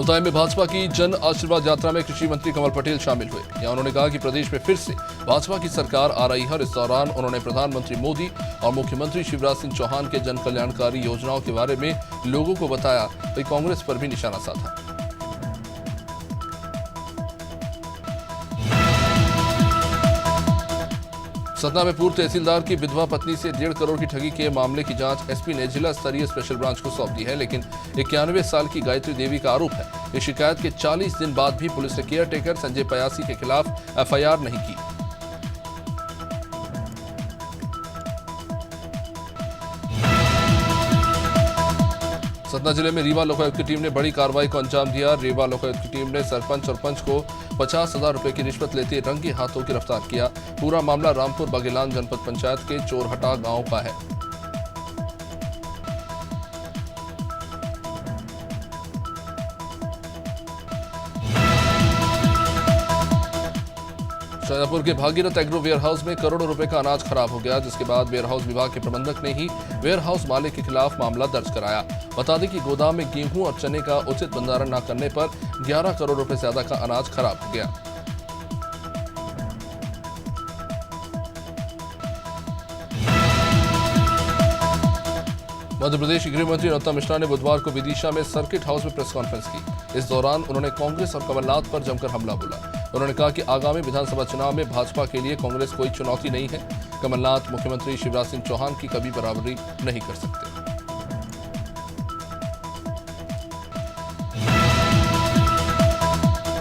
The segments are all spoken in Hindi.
मुल्ताई में भाजपा की जन आशीर्वाद यात्रा में कृषि मंत्री कमल पटेल शामिल हुए। यहां उन्होंने कहा कि प्रदेश में फिर से भाजपा की सरकार आ रही है और इस दौरान उन्होंने प्रधानमंत्री मोदी और मुख्यमंत्री शिवराज सिंह चौहान के जन कल्याणकारी योजनाओं के बारे में लोगों को बताया, वही कांग्रेस पर भी निशाना साधा। सतना में पूर्व तहसीलदार की विधवा पत्नी से 1.5 करोड़ की ठगी के मामले की जांच एसपी ने जिला स्तरीय स्पेशल ब्रांच को सौंप दी है, लेकिन 91 साल की गायत्री देवी का आरोप है कि शिकायत के 40 दिन बाद भी पुलिस ने केयर टेकर संजय पयासी के खिलाफ एफआईआर नहीं की। सतना जिले में रीवा लोकायुक्त की टीम ने बड़ी कार्रवाई को अंजाम दिया। रीवा लोकायुक्त की टीम ने सरपंच और पंच को 50,000 रुपए की रिश्वत लेते रंगे हाथों गिरफ्तार किया। पूरा मामला रामपुर बघेलान जनपद पंचायत के चोरहटा गांव का है। शाजापुर के भागीरथ एग्रो वेयरहाउस में करोड़ों रुपए का अनाज खराब हो गया, जिसके बाद वेयरहाउस विभाग के प्रबंधक ने ही वेयरहाउस मालिक के खिलाफ मामला दर्ज कराया। बता दें कि गोदाम में गेहूं और चने का उचित भंडारण न करने पर 11 करोड़ रुपए से ज्यादा का अनाज खराब हो गया। मध्य प्रदेश के गृह मंत्री नरोत्तम मिश्रा ने बुधवार को विदिशा में सर्किट हाउस में प्रेस कॉन्फ्रेंस की। इस दौरान उन्होंने कांग्रेस और कमलनाथ पर जमकर हमला बोला। उन्होंने कहा कि आगामी विधानसभा चुनाव में भाजपा के लिए कांग्रेस कोई चुनौती नहीं है। कमलनाथ मुख्यमंत्री शिवराज सिंह चौहान की कभी बराबरी नहीं कर सकते।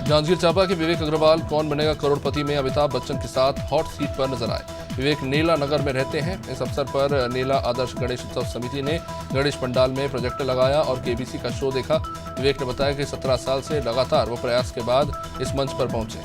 जांजगीर चांपा के विवेक अग्रवाल कौन बनेगा करोड़पति में अमिताभ बच्चन के साथ हॉट सीट पर नजर आए। विवेक नेला नगर में रहते हैं। इस अवसर पर नेला आदर्श गणेश उत्सव समिति ने गणेश पंडाल में प्रोजेक्टर लगाया और केबीसी का शो देखा। विवेक ने बताया कि 17 साल से लगातार वो प्रयास के बाद इस मंच पर पहुंचे।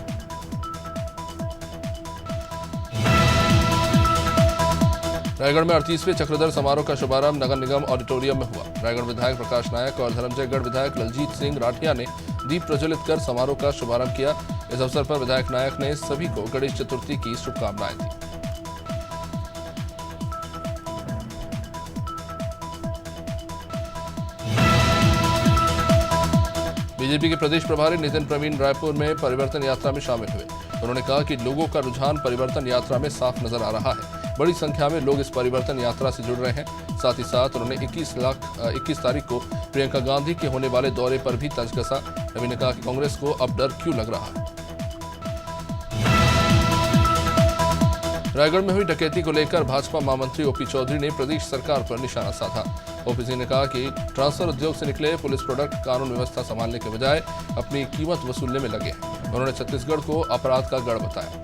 रायगढ़ में 38वें चक्रधर समारोह का शुभारंभ नगर निगम ऑडिटोरियम में हुआ। रायगढ़ विधायक प्रकाश नायक और धर्मजयगढ़ विधायक ललजीत सिंह राठिया ने दीप प्रज्वलित कर समारोह का शुभारंभ किया। इस अवसर पर विधायक नायक ने सभी को गणेश चतुर्थी की शुभकामनाएं दी। बीजेपी के प्रदेश प्रभारी नितिन प्रवीण रायपुर में परिवर्तन यात्रा में शामिल हुए। उन्होंने कहा कि लोगों का रुझान परिवर्तन यात्रा में साफ नजर आ रहा है। बड़ी संख्या में लोग इस परिवर्तन यात्रा से जुड़ रहे हैं। साथ ही साथ उन्होंने 21 तारीख को प्रियंका गांधी के होने वाले दौरे पर भी तंज कसा। रवि ने कहा कि कांग्रेस को अब डर क्यों लग रहा है। रायगढ़ में हुई डकैती को लेकर भाजपा महामंत्री ओपी चौधरी ने प्रदेश सरकार पर निशाना साधा। ओपी सिंह ने कहा कि ट्रांसफर उद्योग से निकले पुलिस प्रोडक्ट कानून व्यवस्था संभालने के बजाय अपनी कीमत वसूलने में लगे हैं। उन्होंने छत्तीसगढ़ को अपराध का गढ़ बताया।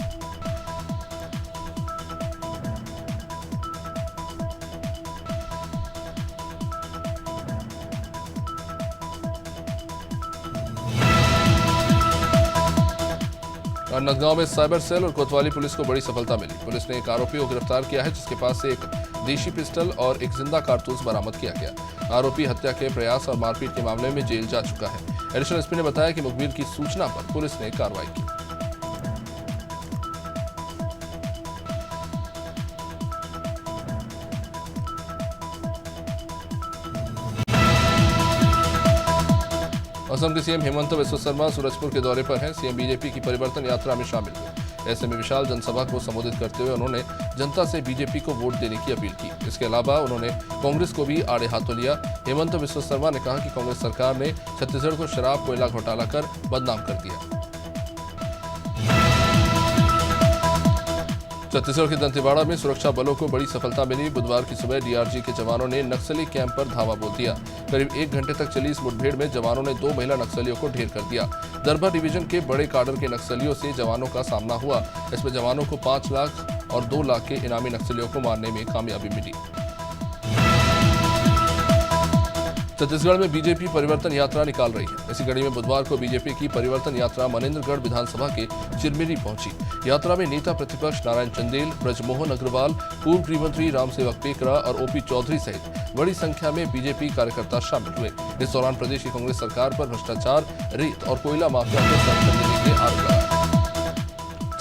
राजनांदगांव में साइबर सेल और कोतवाली पुलिस को बड़ी सफलता मिली। पुलिस ने एक आरोपी को गिरफ्तार किया है, जिसके पास से एक देशी पिस्टल और एक जिंदा कारतूस बरामद किया गया। आरोपी हत्या के प्रयास और मारपीट के मामले में जेल जा चुका है। एडिशनल एसपी ने बताया कि मुखबिर की सूचना पर पुलिस ने कार्रवाई की। असम के सीएम हेमंत बिस्वा शर्मा सूरजपुर के दौरे पर हैं। सीएम बीजेपी की परिवर्तन यात्रा में शामिल हुए। ऐसे में विशाल जनसभा को संबोधित करते हुए उन्होंने जनता से बीजेपी को वोट देने की अपील की। इसके अलावा उन्होंने कांग्रेस को भी आड़े हाथों लिया। हेमंत बिस्वा शर्मा ने कहा कि कांग्रेस सरकार ने छत्तीसगढ़ को शराब कोयला घोटाला कर बदनाम कर दिया। छत्तीसगढ़ के दंतेवाड़ा में सुरक्षा बलों को बड़ी सफलता मिली। बुधवार की सुबह डीआरजी के जवानों ने नक्सली कैंप पर धावा बोल दिया। करीब 1 घंटे तक चली इस मुठभेड़ में जवानों ने 2 महिला नक्सलियों को ढेर कर दिया। दरभा डिवीजन के बड़े काडर के नक्सलियों से जवानों का सामना हुआ। इसमें जवानों को 5 लाख और 2 लाख के इनामी नक्सलियों को मारने में कामयाबी मिली। छत्तीसगढ़ में बीजेपी परिवर्तन यात्रा निकाल रही है। इसी कड़ी में बुधवार को बीजेपी की परिवर्तन यात्रा मनेन्द्रगढ़ विधानसभा के चिरमिरी पहुंची। यात्रा में नेता प्रतिपक्ष नारायण चंदेल, ब्रजमोहन अग्रवाल, पूर्व गृहमंत्री रामसेवक पेकरा और ओपी चौधरी सहित बड़ी संख्या में बीजेपी कार्यकर्ता शामिल हुए। इस दौरान प्रदेश की कांग्रेस सरकार पर भ्रष्टाचार, रेत और कोयला माफिया को संरक्षण देने के आरोप लगाए।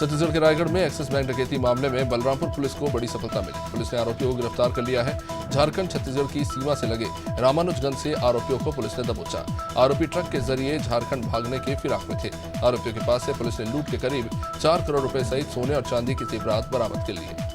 छत्तीसगढ़ के रायगढ़ में एक्सिस बैंक डकैती मामले में बलरामपुर पुलिस को बड़ी सफलता मिली। पुलिस ने आरोपियों को गिरफ्तार कर लिया है। झारखंड छत्तीसगढ़ की सीमा से लगे रामानुजगंज से आरोपियों को पुलिस ने दबोचा। आरोपी ट्रक के जरिए झारखंड भागने के फिराक में थे। आरोपियों के पास से पुलिस ने लूट के करीब 4 करोड़ रुपए सहित सोने और चांदी की जेवरात बरामद कर लिए।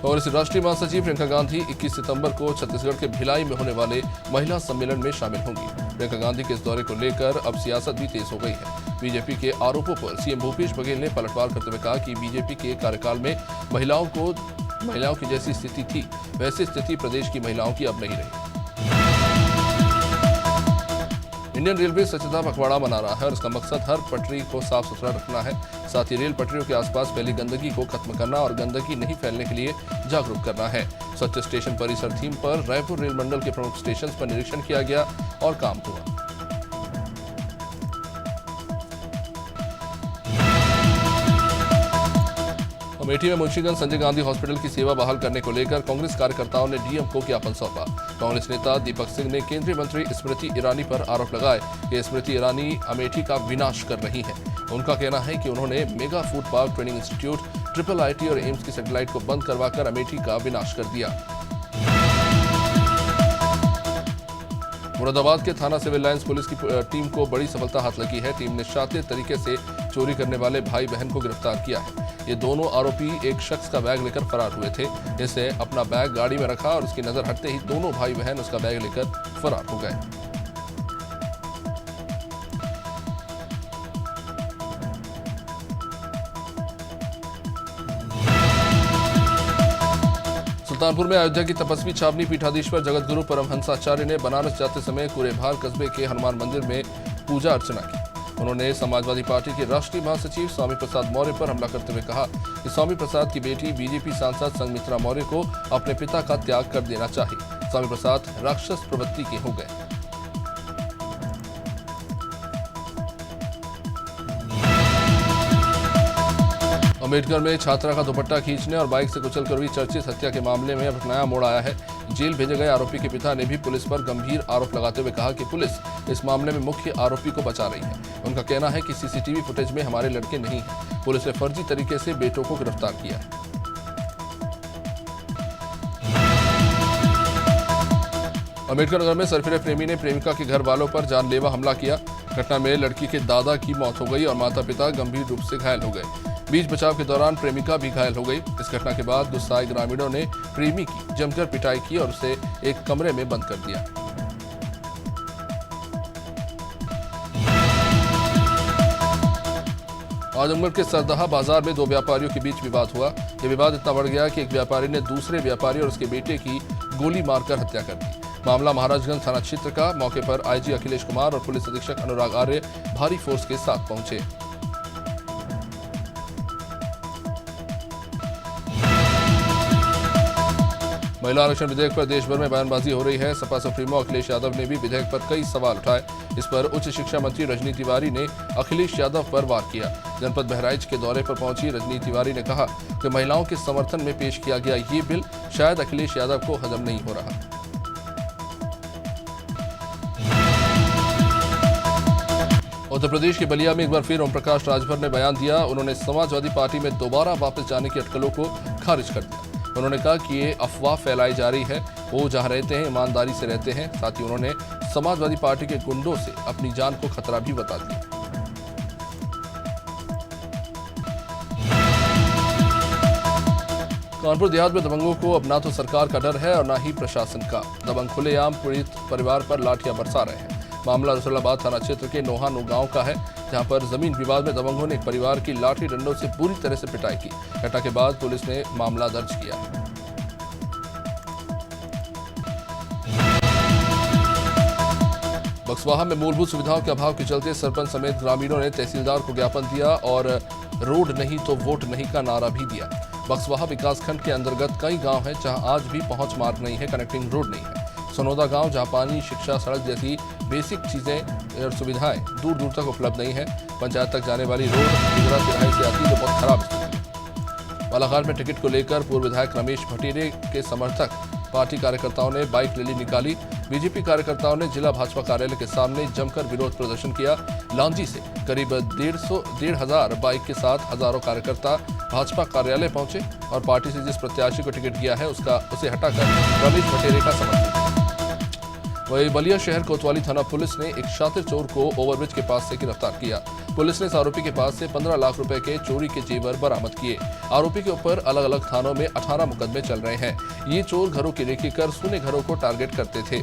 कांग्रेस राष्ट्रीय महासचिव प्रियंका गांधी 21 सितंबर को छत्तीसगढ़ के भिलाई में होने वाले महिला सम्मेलन में शामिल होंगी। प्रियंका गांधी के इस दौरे को लेकर अब सियासत भी तेज हो गई है। बीजेपी के आरोपों पर सीएम भूपेश बघेल ने पलटवार करते हुए कहा कि बीजेपी के कार्यकाल में महिलाओं की जैसी स्थिति थी वैसी स्थिति प्रदेश की महिलाओं की अब नहीं रही। इंडियन रेलवे स्वच्छता पखवाड़ा मना रहा है और इसका मकसद हर पटरी को साफ सुथरा रखना है। साथ ही रेल पटरियों के आसपास फैली गंदगी को खत्म करना और गंदगी नहीं फैलने के लिए जागरूक करना है। स्वच्छ स्टेशन परिसर थीम पर रायपुर रेल मंडल के प्रमुख स्टेशन पर निरीक्षण किया गया और काम हुआ। अमेठी में मुंशीगंज संजय गांधी हॉस्पिटल की सेवा बहाल करने को लेकर कांग्रेस कार्यकर्ताओं ने डीएम को ज्ञापन सौंपा। कांग्रेस नेता दीपक सिंह ने केंद्रीय मंत्री स्मृति ईरानी पर आरोप लगाए कि स्मृति ईरानी अमेठी का विनाश कर रही हैं। उनका कहना है कि उन्होंने mega food park training institute, triple IT और एम्स की सैटेलाइट को बंद करवाकर अमेठी का विनाश कर दिया। मुरादाबाद के थाना सिविल लाइंस पुलिस की टीम को बड़ी सफलता हाथ लगी है। टीम ने शातिर तरीके से चोरी करने वाले भाई बहन को गिरफ्तार किया है। ये दोनों आरोपी एक शख्स का बैग लेकर फरार हुए थे। इसने अपना बैग गाड़ी में रखा और उसकी नजर हटते ही दोनों भाई बहन उसका बैग लेकर फरार हो गए। सुल्तानपुर में अयोध्या की तपस्वी छावनी पीठाधीश्वर जगतगुरु परमहंसाचार्य ने बनारस जाते समय कुरेभार कस्बे के हनुमान मंदिर में पूजा अर्चना की। उन्होंने समाजवादी पार्टी के राष्ट्रीय महासचिव स्वामी प्रसाद मौर्य पर हमला करते हुए कहा कि स्वामी प्रसाद की बेटी बीजेपी सांसद संघमित्रा मौर्य को अपने पिता का त्याग कर देना चाहिए। स्वामी प्रसाद राक्षस प्रवृत्ति के हो गए। अम्बेडकर में छात्रा का दुपट्टा खींचने और बाइक से कुचलकर हुई चर्चित हत्या के मामले में अब नया मोड़ आया है। जेल भेजे गए आरोपी के पिता ने भी पुलिस पर गंभीर आरोप लगाते हुए कहा कि पुलिस इस मामले में मुख्य आरोपी को बचा रही है। उनका कहना है कि सीसीटीवी फुटेज में हमारे लड़के नहीं हैं। पुलिस ने फर्जी तरीके से बेटों को गिरफ्तार किया है। अम्बेडकर नगर में सरफिरे प्रेमी ने प्रेमिका के घर वालों पर जानलेवा हमला किया। घटना में लड़की के दादा की मौत हो गई और माता पिता गंभीर रूप से घायल हो गए। बीच बचाव के दौरान प्रेमिका भी घायल हो गई। इस घटना के बाद गुस्साए ग्रामीणों ने प्रेमी की जमकर पिटाई की और उसे एक कमरे में बंद कर दिया। आजमगढ़ के सरदहा बाजार में दो व्यापारियों के बीच विवाद हुआ। यह विवाद इतना बढ़ गया कि एक व्यापारी ने दूसरे व्यापारी और उसके बेटे की गोली मारकर हत्या कर दी। मामला महाराजगंज थाना क्षेत्र का। मौके पर आईजी अखिलेश कुमार और पुलिस अधीक्षक अनुराग आर्य भारी फोर्स के साथ पहुंचे। महिला आरक्षण विधेयक पर देश भर में बयानबाजी हो रही है। सपा सुप्रीमो अखिलेश यादव ने भी विधेयक पर कई सवाल उठाए। इस पर उच्च शिक्षा मंत्री रजनी तिवारी ने अखिलेश यादव पर वार किया। जनपद बहराइच के दौरे पर पहुंची रजनी तिवारी ने कहा कि महिलाओं के समर्थन में पेश किया गया ये बिल शायद अखिलेश यादव को हजम नहीं हो रहा। उत्तर प्रदेश के बलिया में एक बार फिर ओम प्रकाश राजभर ने बयान दिया। उन्होंने समाजवादी पार्टी में दोबारा वापस जाने की अटकलों को खारिज कर दिया। उन्होंने कहा कि ये अफवाह फैलाई जा रही है। वो जहां रहते हैं ईमानदारी से रहते हैं। साथ ही उन्होंने समाजवादी पार्टी के गुंडों से अपनी जान को खतरा भी बता दिया। कानपुर देहात में दबंगों को अब ना तो सरकार का डर है और ना ही प्रशासन का। दबंग खुलेआम पीड़ित परिवार पर लाठियां बरसा रहे हैं। मामला रसूलाबाद थाना क्षेत्र के नोहानू गांव का है, जहां पर जमीन विवाद में दबंगों ने एक परिवार की लाठी डंडों से बुरी तरह से पिटाई की। घटना के बाद पुलिस ने मामला दर्ज किया है। बक्सवाहा में मूलभूत सुविधाओं के अभाव के चलते सरपंच समेत ग्रामीणों ने तहसीलदार को ज्ञापन दिया और रोड नहीं तो वोट नहीं का नारा भी दिया। बक्सवाहा विकासखंड के अंतर्गत कई गांव हैं जहां आज भी पहुंच मार्ग नहीं है, कनेक्टिंग रोड नहीं है। सोनोदा गांव जहां पानी, शिक्षा, सड़क जैसी बेसिक चीजें और सुविधाएं दूर दूर तक उपलब्ध नहीं है। पंचायत तक जाने वाली रोड दिगरा तिराही से आती है, जो बहुत खराब स्थिति है। बालाघाट में टिकट को लेकर पूर्व विधायक रमेश भटेरे के समर्थक पार्टी कार्यकर्ताओं ने बाइक रैली निकाली। बीजेपी कार्यकर्ताओं ने जिला भाजपा कार्यालय के सामने जमकर विरोध प्रदर्शन किया। लांजी से करीब 1,500 बाइक के साथ हजारों कार्यकर्ता भाजपा कार्यालय पहुंचे और पार्टी से जिस प्रत्याशी को टिकट दिया है उसे हटाकर रमेश बटेरे का समर्थन किया। वही बलिया शहर कोतवाली थाना पुलिस ने एक शातिर चोर को ओवरब्रिज के पास से गिरफ्तार किया। पुलिस ने इस आरोपी के पास से 15 लाख रुपए के चोरी के जेवर बरामद किए। आरोपी के ऊपर अलग अलग थानों में 18 मुकदमे चल रहे हैं। ये चोर घरों की रेकी कर सूने घरों को टारगेट करते थे।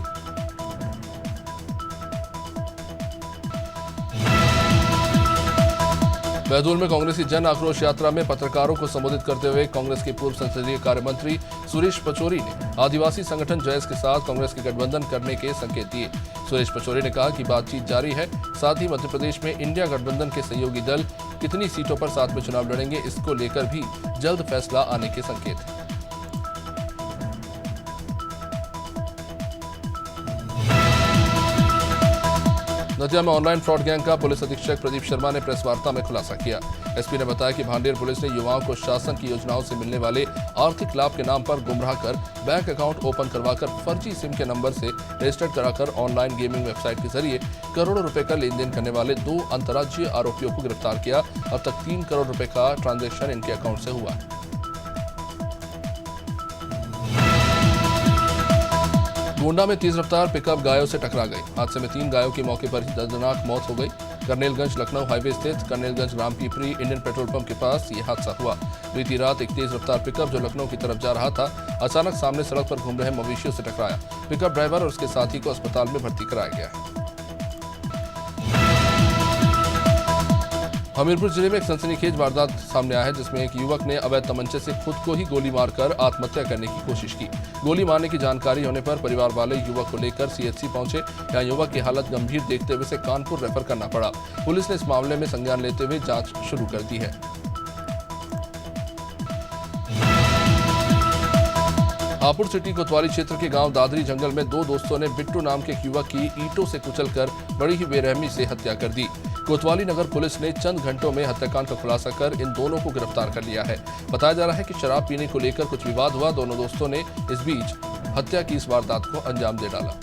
बैतूल में कांग्रेस की जन आक्रोश यात्रा में पत्रकारों को संबोधित करते हुए कांग्रेस के पूर्व संसदीय कार्य मंत्री सुरेश पचौरी ने आदिवासी संगठन जैस के साथ कांग्रेस के गठबंधन करने के संकेत दिए। सुरेश पचौरी ने कहा कि बातचीत जारी है, साथ ही मध्य प्रदेश में इंडिया गठबंधन के सहयोगी दल कितनी सीटों पर साथ में चुनाव लड़ेंगे, इसको लेकर भी जल्द फैसला आने के संकेत हैं। नदिया में ऑनलाइन फ्रॉड गैंग का पुलिस अधीक्षक प्रदीप शर्मा ने प्रेस वार्ता में खुलासा किया। एसपी ने बताया कि भांडेर पुलिस ने युवाओं को शासन की योजनाओं से मिलने वाले आर्थिक लाभ के नाम पर गुमराह कर बैंक अकाउंट ओपन करवाकर फर्जी सिम के नंबर से रजिस्टर्ड कराकर ऑनलाइन गेमिंग वेबसाइट के जरिए करोड़ों रुपए का लेन देन करने वाले 2 अंतर्राज्यीय आरोपियों को गिरफ्तार किया। अब तक 3 करोड़ रुपए का ट्रांजैक्शन इनके अकाउंट से हुआ है। गोंडा में तेज रफ्तार पिकअप गायों से टकरा गई। हादसे में 3 गायों की मौके पर ही दर्दनाक मौत हो गई। करनेलगंज लखनऊ हाईवे स्थित करनेलगंज रामपीपरी इंडियन पेट्रोल पंप के पास ये हादसा हुआ। बीती रात एक तेज रफ्तार पिकअप जो लखनऊ की तरफ जा रहा था अचानक सामने सड़क पर घूम रहे मवेशियों से टकराया। पिकअप ड्राइवर और उसके साथी को अस्पताल में भर्ती कराया गया है। हमीरपुर जिले में एक सनसनीखेज वारदात सामने आया है, जिसमें एक युवक ने अवैध तमंचे से खुद को ही गोली मारकर आत्महत्या करने की कोशिश की। गोली मारने की जानकारी होने पर परिवार वाले युवक को लेकर सीएचसी पहुंचे। यहां युवक की हालत गंभीर देखते हुए उसे कानपुर रेफर करना पड़ा। पुलिस ने इस मामले में संज्ञान लेते हुए जांच शुरू कर दी है। हापुड़ सिटी कोतवाली क्षेत्र के गांव दादरी जंगल में 2 दोस्तों ने बिट्टू नाम के एक युवक की ईंटों से कुचलकर बड़ी ही बेरहमी से हत्या कर दी। कोतवाली नगर पुलिस ने चंद घंटों में हत्याकांड का खुलासा कर इन दोनों को गिरफ्तार कर लिया है। बताया जा रहा है कि शराब पीने को लेकर कुछ विवाद हुआ। दोनों दोस्तों ने इस बीच हत्या की इस वारदात को अंजाम दे डाला।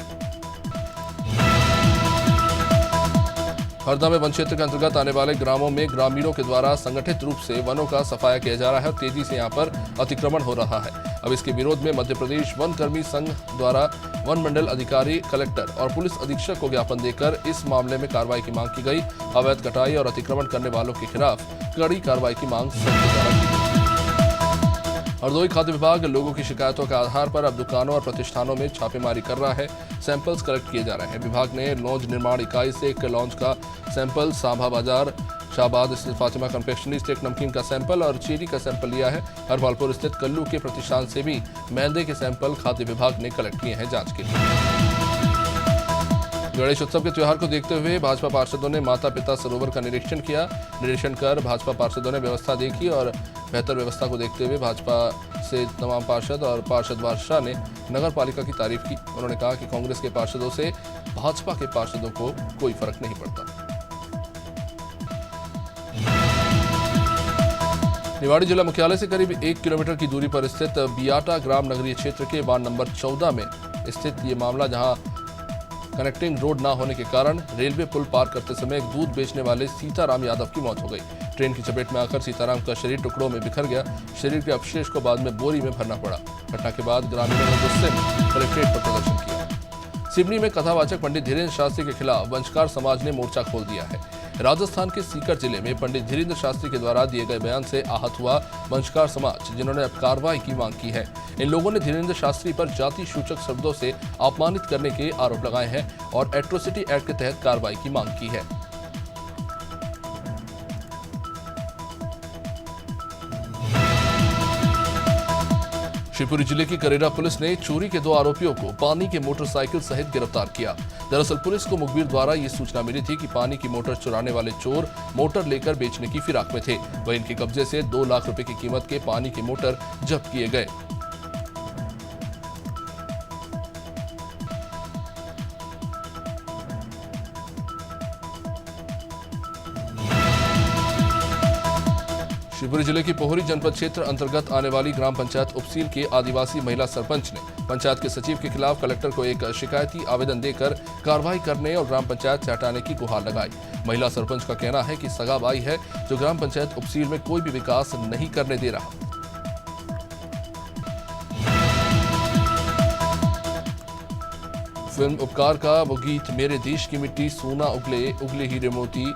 हरदा में वन क्षेत्र के अंतर्गत आने वाले ग्रामों में ग्रामीणों के द्वारा संगठित रूप से वनों का सफाया किया जा रहा है और तेजी से यहां पर अतिक्रमण हो रहा है। अब इसके विरोध में मध्य प्रदेश वन कर्मी संघ द्वारा वन मंडल अधिकारी, कलेक्टर और पुलिस अधीक्षक को ज्ञापन देकर इस मामले में कार्रवाई की मांग की गई। अवैध कटाई और अतिक्रमण करने वालों के खिलाफ कड़ी कार्रवाई की मांग संघ द्वारा की गई। हरदोई खाद्य विभाग लोगों की शिकायतों के आधार पर अब दुकानों और प्रतिष्ठानों में छापेमारी कर रहा है। सैंपल्स कलेक्ट किए जा रहे हैं। विभाग ने लॉन्च निर्माण इकाई से एक लॉन्च का सैंपल, सांभा बाजार शाहबाद स्थित फातिमा कन्फेक्शनरी से एक नमकीन का सैंपल और चीनी का सैंपल लिया है। हरपालपुर स्थित कल्लू के प्रतिष्ठान से भी मैदे के सैंपल खाद्य विभाग ने कलेक्ट किए हैं जांच के लिए। गणेश उत्सव के त्योहार को देखते हुए भाजपा पार्षदों ने माता पिता सरोवर का निरीक्षण किया। निरीक्षण कर भाजपा पार्षदों ने व्यवस्था देखी और बेहतर व्यवस्था को देखते हुए भाजपा से तमाम पार्षद और पार्षद बादशाह ने नगर पालिका की तारीफ की। उन्होंने कहा कि कांग्रेस के पार्षदों से भाजपा के पार्षदों को कोई फर्क नहीं पड़ता। निवाड़ी जिला मुख्यालय से करीब 1 किलोमीटर की दूरी पर स्थित बियाटा ग्राम नगरीय क्षेत्र के वार्ड नंबर 14 में स्थित ये मामला, जहां कनेक्टिंग रोड न होने के कारण रेलवे पुल पार करते समय एक दूध बेचने वाले सीताराम यादव की मौत हो गई। ट्रेन की चपेट में आकर सीताराम का शरीर टुकड़ों में बिखर गया। शरीर के अवशेष को बाद में बोरी में भरना पड़ा। घटना के बाद ग्रामीणों ने गुस्से में कलेक्ट्रेट पर प्रदर्शन किया। सिवनी में कथावाचक पंडित धीरेन्द्र शास्त्री के खिलाफ वंशकार समाज ने मोर्चा खोल दिया है। राजस्थान के सीकर जिले में पंडित धीरेन्द्र शास्त्री के द्वारा दिए गए बयान से आहत हुआ वंशकार समाज, जिन्होंने अब कार्रवाई की मांग की है। इन लोगों ने धीरेन्द्र शास्त्री पर जाति सूचक शब्दों से अपमानित करने के आरोप लगाए हैं और एट्रोसिटी एक्ट के तहत कार्रवाई की मांग की है। शिवपुरी जिले की करेरा पुलिस ने चोरी के 2 आरोपियों को पानी के मोटरसाइकिल सहित गिरफ्तार किया। दरअसल पुलिस को मुखबिर द्वारा ये सूचना मिली थी कि पानी की मोटर चुराने वाले चोर मोटर लेकर बेचने की फिराक में थे। वहीं इनके कब्जे से 2 लाख रुपए की कीमत के पानी के मोटर जब्त किए गए। शिवपुरी जिले की पोहरी जनपद क्षेत्र अंतर्गत आने वाली ग्राम पंचायत उपसील के आदिवासी महिला सरपंच ने पंचायत के सचिव के खिलाफ कलेक्टर को एक शिकायती आवेदन देकर कार्रवाई करने और ग्राम पंचायत से हटाने की गुहार लगाई। महिला सरपंच का कहना है कि सगा भाई है जो ग्राम पंचायत उपसील में कोई भी विकास नहीं करने दे रहा। फिल्म उपकार का वो गीत मेरे देश की मिट्टी सोना उगले उगले हीरे मोती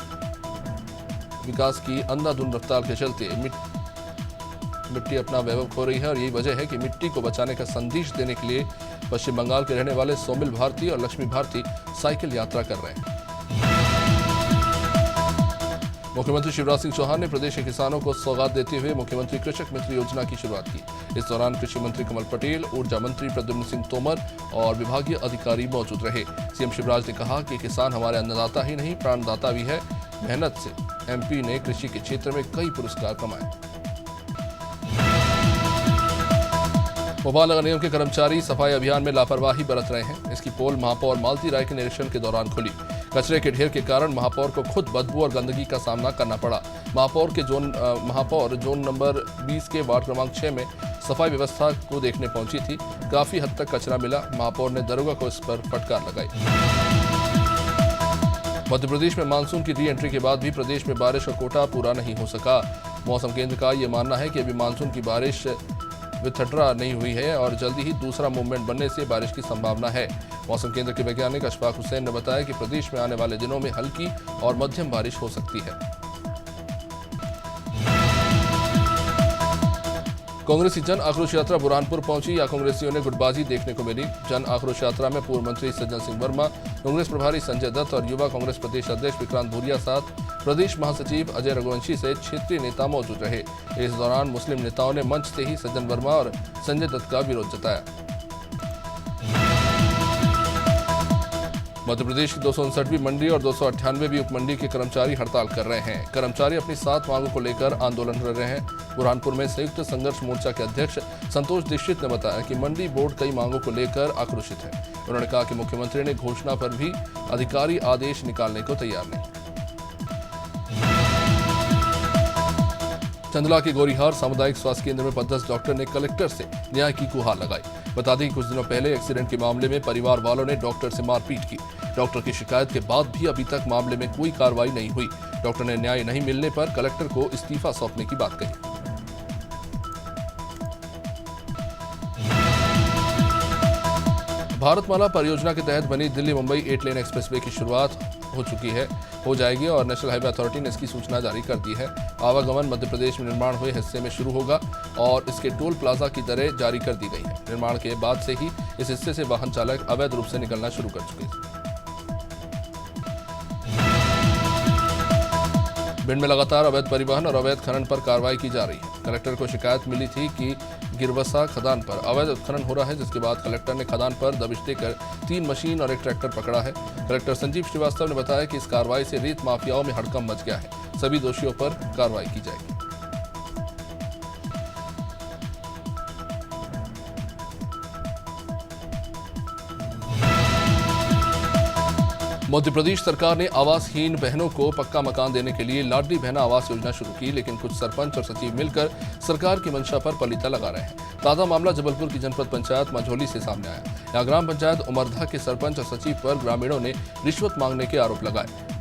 विकास की अंधाधुंध रफ्तार के चलते मिट्टी अपना वैभव खो रही है और यही वजह है कि मिट्टी को बचाने का संदेश देने के लिए पश्चिम बंगाल के रहने वाले सोमिल भारती और लक्ष्मी भारती साइकिल यात्रा कर रहे हैं। मुख्यमंत्री शिवराज सिंह चौहान ने प्रदेश के किसानों को सौगात देते हुए मुख्यमंत्री कृषक मित्र योजना की शुरुआत की। इस दौरान कृषि मंत्री कमल पटेल, ऊर्जा मंत्री प्रद्युम्न सिंह तोमर और विभागीय अधिकारी मौजूद रहे। सीएम शिवराज ने कहा कि किसान हमारे अन्नदाता ही नहीं प्राणदाता भी है। मेहनत से एमपी ने कृषि के क्षेत्र में कई पुरस्कार कमाए। भोपाल नगर निगम के कर्मचारी सफाई अभियान में लापरवाही बरत रहे हैं। इसकी पोल महापौर मालती राय के निरीक्षण के दौरान खुली। कचरे के ढेर के कारण महापौर को खुद बदबू और गंदगी का सामना करना पड़ा। महापौर जोन नंबर 20 के वार्ड क्रमांक 6 में सफाई व्यवस्था को देखने पहुंची थी। काफी हद तक कचरा मिला। महापौर ने दरोगा को इस पर फटकार लगाई। मध्य प्रदेश में मानसून की री एंट्री के बाद भी प्रदेश में बारिश का कोटा पूरा नहीं हो सका। मौसम केंद्र का यह मानना है कि अभी मानसून की बारिश विथड्रा नहीं हुई है और जल्दी ही दूसरा मूवमेंट बनने से बारिश की संभावना है। मौसम केंद्र के वैज्ञानिक अशफाक हुसैन ने बताया कि प्रदेश में आने वाले दिनों में हल्की और मध्यम बारिश हो सकती है। कांग्रेसी जन आक्रोश यात्रा बुरहानपुर पहुंची। या कांग्रेसियों ने गुटबाजी देखने को मिली। जन आक्रोश यात्रा में पूर्व मंत्री सज्जन सिंह वर्मा, कांग्रेस प्रभारी संजय दत्त और युवा कांग्रेस प्रदेश अध्यक्ष विक्रांत भूरिया साथ प्रदेश महासचिव अजय रघुवंशी से क्षेत्रीय नेता मौजूद रहे। इस दौरान मुस्लिम नेताओं ने मंच से ही सज्जन वर्मा और संजय दत्त का विरोध जताया। मध्य प्रदेश की 259वीं मंडी और 298वीं उपमंडी के कर्मचारी हड़ताल कर रहे हैं। कर्मचारी अपनी 7 मांगों को लेकर आंदोलन कर रहे हैं। बुरहानपुर में संयुक्त संघर्ष मोर्चा के अध्यक्ष संतोष दीक्षित ने बताया कि मंडी बोर्ड कई मांगों को लेकर आक्रोशित है। उन्होंने कहा कि मुख्यमंत्री ने घोषणा पर भी अधिकारी आदेश निकालने को तैयार नहीं। चंदला के गोरीहार सामुदायिक स्वास्थ्य केंद्र में पदस्थ डॉक्टर ने कलेक्टर से न्याय की गुहार लगाई। बता दें कि कुछ दिनों पहले एक्सीडेंट के मामले में परिवार वालों ने डॉक्टर से मारपीट की। डॉक्टर की शिकायत के बाद भी अभी तक मामले में कोई कार्रवाई नहीं हुई। डॉक्टर ने न्याय नहीं मिलने पर कलेक्टर को इस्तीफा सौंपने की बात कही। भारतमाला परियोजना के तहत बनी दिल्ली मुंबई 8 लेन एक्सप्रेसवे की शुरुआत हो जाएगी और नेशनल हाईवे अथॉरिटी ने इसकी सूचना जारी कर दी है। आवागमन मध्य प्रदेश में निर्माण हुए हिस्से में शुरू होगा और इसके टोल प्लाजा की दरें जारी कर दी गई है। निर्माण के बाद से ही इस हिस्से से वाहन चालक अवैध रूप से निकलना शुरू कर चुके हैं। भिंड में लगातार अवैध परिवहन और अवैध खनन पर कार्रवाई की जा रही है। कलेक्टर को शिकायत मिली थी कि गिरवसा खदान पर अवैध उत्खनन हो रहा है, जिसके बाद कलेक्टर ने खदान पर दबिश देकर 3 मशीन और एक ट्रैक्टर पकड़ा है। कलेक्टर संजीव श्रीवास्तव ने बताया कि इस कार्रवाई से रेत माफियाओं में हड़कंप मच गया है। सभी दोषियों पर कार्रवाई की जाएगी। मध्य प्रदेश सरकार ने आवासहीन बहनों को पक्का मकान देने के लिए लाडली बहना आवास योजना शुरू की, लेकिन कुछ सरपंच और सचिव मिलकर सरकार की मंशा पर पलीता लगा रहे हैं। ताजा मामला जबलपुर की जनपद पंचायत मंझोली से सामने आया। यहाँ ग्राम पंचायत उमरधा के सरपंच और सचिव पर ग्रामीणों ने रिश्वत मांगने के आरोप लगाए।